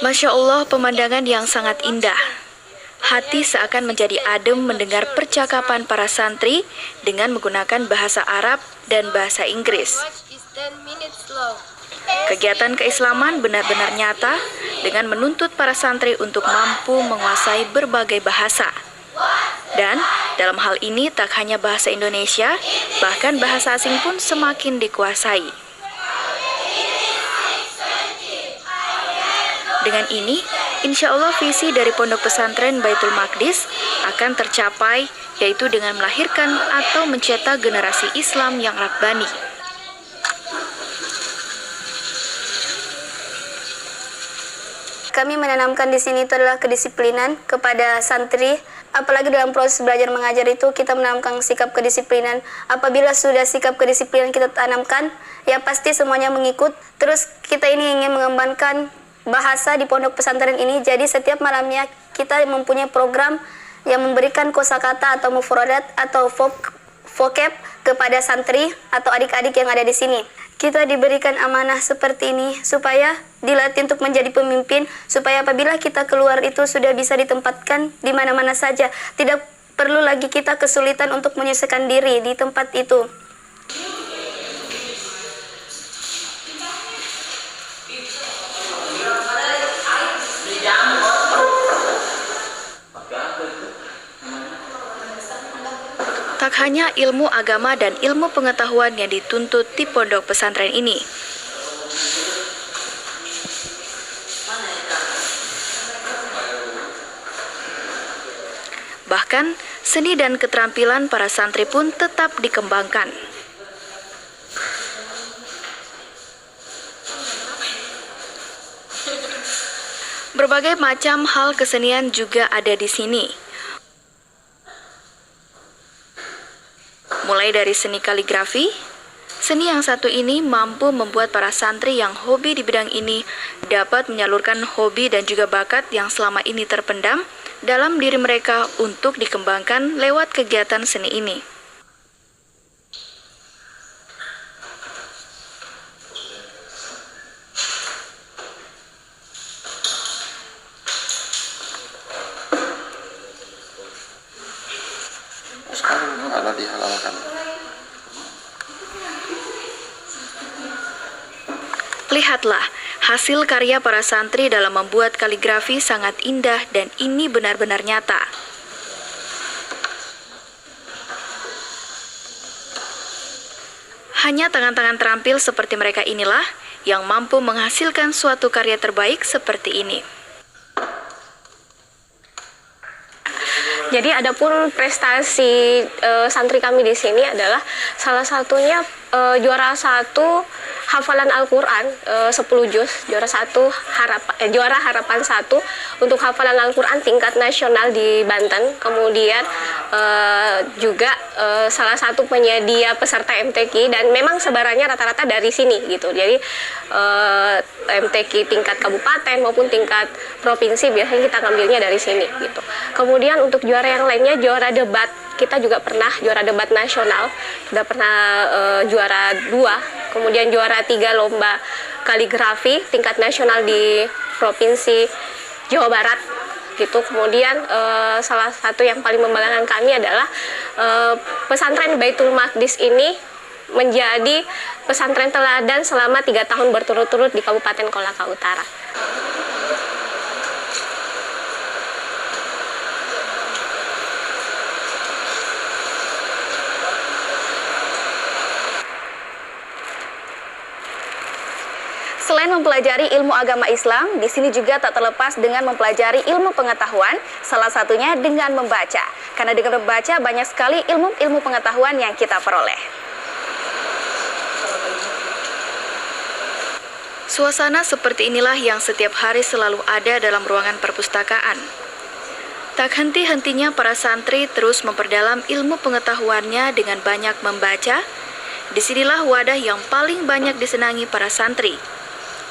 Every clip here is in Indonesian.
Masya Allah, pemandangan yang sangat indah. Hati seakan menjadi adem mendengar percakapan para santri dengan menggunakan bahasa Arab dan bahasa Inggris. Kegiatan keislaman benar-benar nyata dengan menuntut para santri untuk mampu menguasai berbagai bahasa. Dan dalam hal ini tak hanya bahasa Indonesia, bahkan bahasa asing pun semakin dikuasai. Dengan ini, insya Allah visi dari Pondok Pesantren Baitul Maqdis akan tercapai, yaitu dengan melahirkan atau mencetak generasi Islam yang rabbani. Kami menanamkan di sini itu adalah kedisiplinan kepada santri. Apalagi dalam proses belajar mengajar itu kita menanamkan sikap kedisiplinan. Apabila sudah sikap kedisiplinan kita tanamkan, ya pasti semuanya mengikut. Terus kita ini ingin mengembangkan bahasa di pondok pesantren ini. Jadi setiap malamnya kita mempunyai program yang memberikan kosakata atau mufradat atau vocab kepada santri atau adik-adik yang ada di sini. Kita diberikan amanah seperti ini supaya dilatih untuk menjadi pemimpin, supaya apabila kita keluar itu sudah bisa ditempatkan di mana-mana saja. Tidak perlu lagi kita kesulitan untuk menyesuaikan diri di tempat itu. Tak hanya ilmu agama dan ilmu pengetahuan yang dituntut di pondok pesantren ini. Bahkan, seni dan keterampilan para santri pun tetap dikembangkan. Berbagai macam hal kesenian juga ada di sini. Mulai dari seni kaligrafi, seni yang satu ini mampu membuat para santri yang hobi di bidang ini dapat menyalurkan hobi dan juga bakat yang selama ini terpendam dalam diri mereka untuk dikembangkan lewat kegiatan seni ini. Ada dihalalkan. Lihatlah, hasil karya para santri dalam membuat kaligrafi sangat indah dan ini benar-benar nyata. Hanya tangan-tangan terampil seperti mereka inilah yang mampu menghasilkan suatu karya terbaik seperti ini. Jadi adapun prestasi santri kami di sini adalah salah satunya juara 1 hafalan Al-Quran 10 juz, juara harapan 1 untuk hafalan Al-Quran tingkat nasional di Banten. Kemudian juga salah satu penyedia peserta MTQ dan memang sebarannya rata-rata dari sini gitu. Jadi MTQ tingkat kabupaten maupun tingkat provinsi biasanya kita ngambilnya dari sini gitu. Kemudian untuk juara yang lainnya, juara debat, kita juga pernah juara debat nasional, sudah pernah juara 2, kemudian juara 3 lomba kaligrafi tingkat nasional di Provinsi Jawa Barat gitu. Kemudian salah satu yang paling membanggakan kami adalah pesantren Baitul Maqdis ini menjadi pesantren teladan selama 3 tahun berturut-turut di Kabupaten Kolaka Utara. Selain mempelajari ilmu agama Islam, di sini juga tak terlepas dengan mempelajari ilmu pengetahuan, salah satunya dengan membaca. Karena dengan membaca banyak sekali ilmu pengetahuan yang kita peroleh. Suasana seperti inilah yang setiap hari selalu ada dalam ruangan perpustakaan. Tak henti-hentinya para santri terus memperdalam ilmu pengetahuannya dengan banyak membaca. Disinilah wadah yang paling banyak disenangi para santri.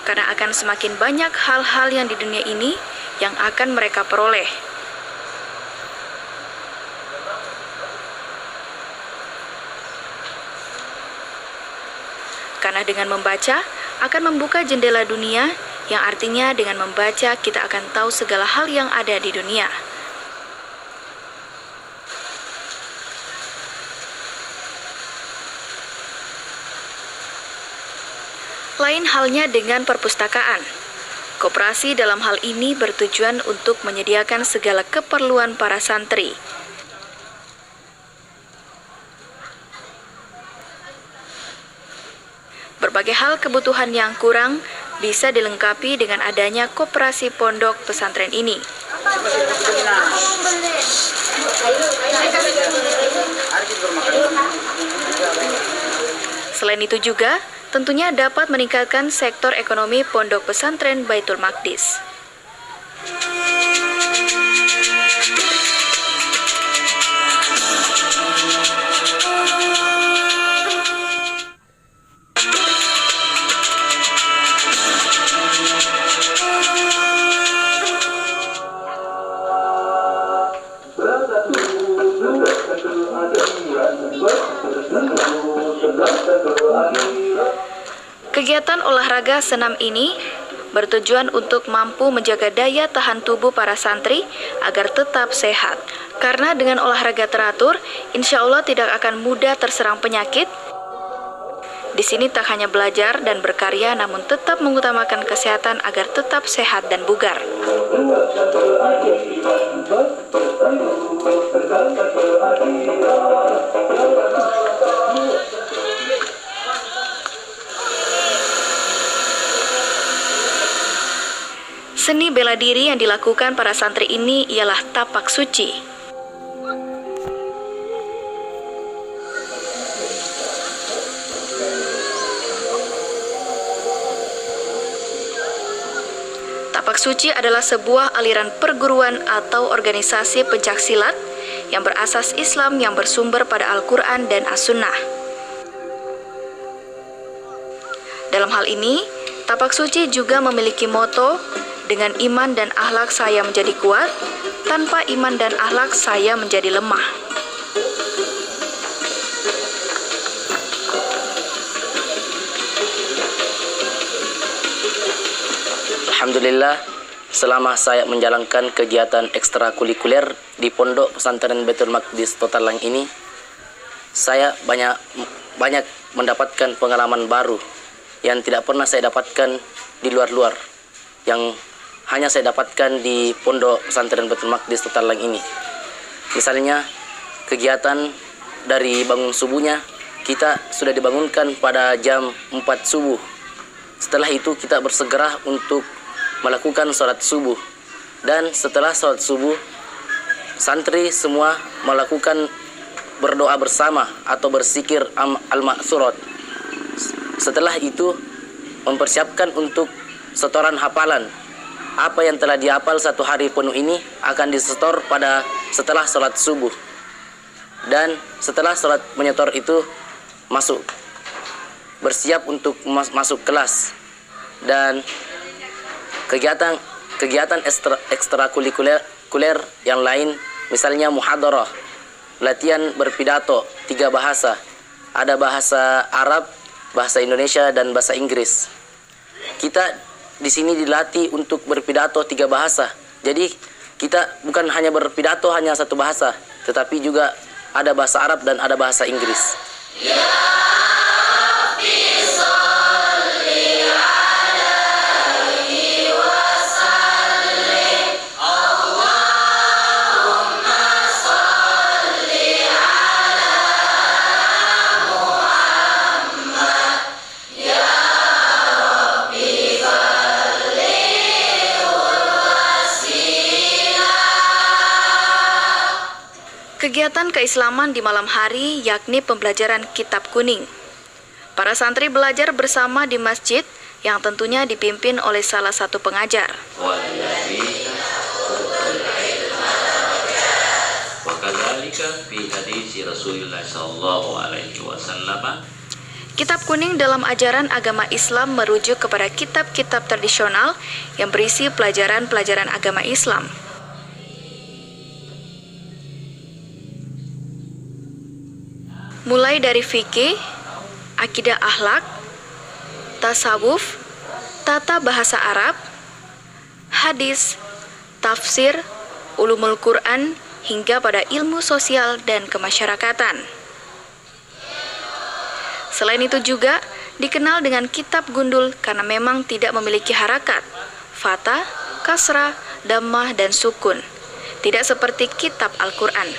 Karena akan semakin banyak hal-hal yang di dunia ini yang akan mereka peroleh. Karena dengan membaca akan membuka jendela dunia yang artinya dengan membaca kita akan tahu segala hal yang ada di dunia. Lain halnya dengan perpustakaan. Koperasi dalam hal ini bertujuan untuk menyediakan segala keperluan para santri. Berbagai hal kebutuhan yang kurang bisa dilengkapi dengan adanya koperasi pondok pesantren ini. Selain itu juga, tentunya dapat meningkatkan sektor ekonomi pondok pesantren Baitul Maqdis. Kegiatan olahraga senam ini bertujuan untuk mampu menjaga daya tahan tubuh para santri agar tetap sehat. Karena dengan olahraga teratur, insya Allah tidak akan mudah terserang penyakit. Di sini tak hanya belajar dan berkarya, namun tetap mengutamakan kesehatan agar tetap sehat dan bugar. Seni bela diri yang dilakukan para santri ini ialah tapak suci. Tapak suci adalah sebuah aliran perguruan atau organisasi pencaksilat yang berasas Islam yang bersumber pada Al-Quran dan As-Sunnah. Dalam hal ini, tapak suci juga memiliki moto, dengan iman dan akhlak saya menjadi kuat, tanpa iman dan akhlak saya menjadi lemah. Alhamdulillah, selama saya menjalankan kegiatan ekstrakurikuler di Pondok Pesantren Baitul Maqdis Totalang ini, saya banyak mendapatkan pengalaman baru yang tidak pernah saya dapatkan di luar-luar, yang hanya saya dapatkan di Pondok Pesantren Baitul Maqdis Totalang ini. Misalnya, kegiatan dari bangun subuhnya, kita sudah dibangunkan pada jam 4 subuh. Setelah itu kita bersegera untuk melakukan sholat subuh. Dan setelah sholat subuh, santri semua melakukan berdoa bersama atau berzikir al-ma'surat. Setelah itu, mempersiapkan untuk setoran hafalan. Apa yang telah dihafal satu hari penuh ini akan disetor pada setelah sholat subuh. Dan setelah sholat menyetor itu masuk, bersiap untuk masuk kelas. Dan kegiatan ekstrakurikuler yang lain, misalnya muhadarah, latihan berpidato 3 bahasa. Ada bahasa Arab, bahasa Indonesia, dan bahasa Inggris. Kita di sini dilatih untuk berpidato 3 bahasa. Jadi kita bukan hanya berpidato hanya 1 bahasa, tetapi juga ada bahasa Arab dan ada bahasa Inggris. Kegiatan keislaman di malam hari yakni pembelajaran kitab kuning. Para santri belajar bersama di masjid yang tentunya dipimpin oleh salah satu pengajar. Kitab kuning dalam ajaran agama Islam merujuk kepada kitab-kitab tradisional yang berisi pelajaran-pelajaran agama Islam. Mulai dari fikih, akidah akhlak, tasawuf, tata bahasa Arab, hadis, tafsir, ulumul Quran, hingga pada ilmu sosial dan kemasyarakatan. Selain itu juga dikenal dengan kitab gundul karena memang tidak memiliki harakat, fathah, kasrah, dhammah, dan sukun. Tidak seperti kitab Al-Quran.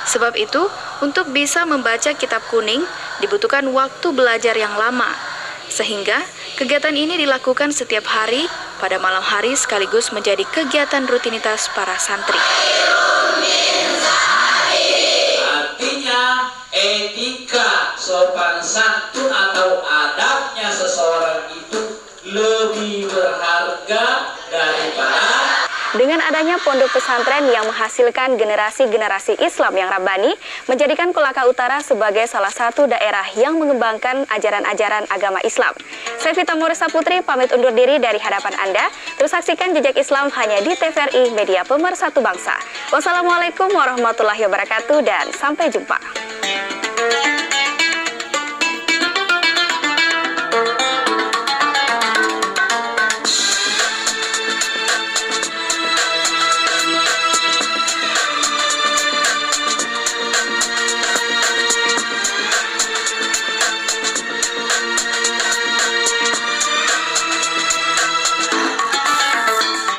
Sebab itu, untuk bisa membaca kitab kuning dibutuhkan waktu belajar yang lama. Sehingga kegiatan ini dilakukan setiap hari pada malam hari sekaligus menjadi kegiatan rutinitas para santri. Artinya etika, sopan santun atau adabnya seseorang itu lebih berharga daripada. Dengan adanya pondok pesantren yang menghasilkan generasi-generasi Islam yang rabbani, menjadikan Kolaka Utara sebagai salah satu daerah yang mengembangkan ajaran-ajaran agama Islam. Saya Vita Morisa Putri pamit undur diri dari hadapan Anda. Terus saksikan Jejak Islam hanya di TVRI Media Pemersatu Bangsa. Wassalamualaikum warahmatullahi wabarakatuh dan sampai jumpa.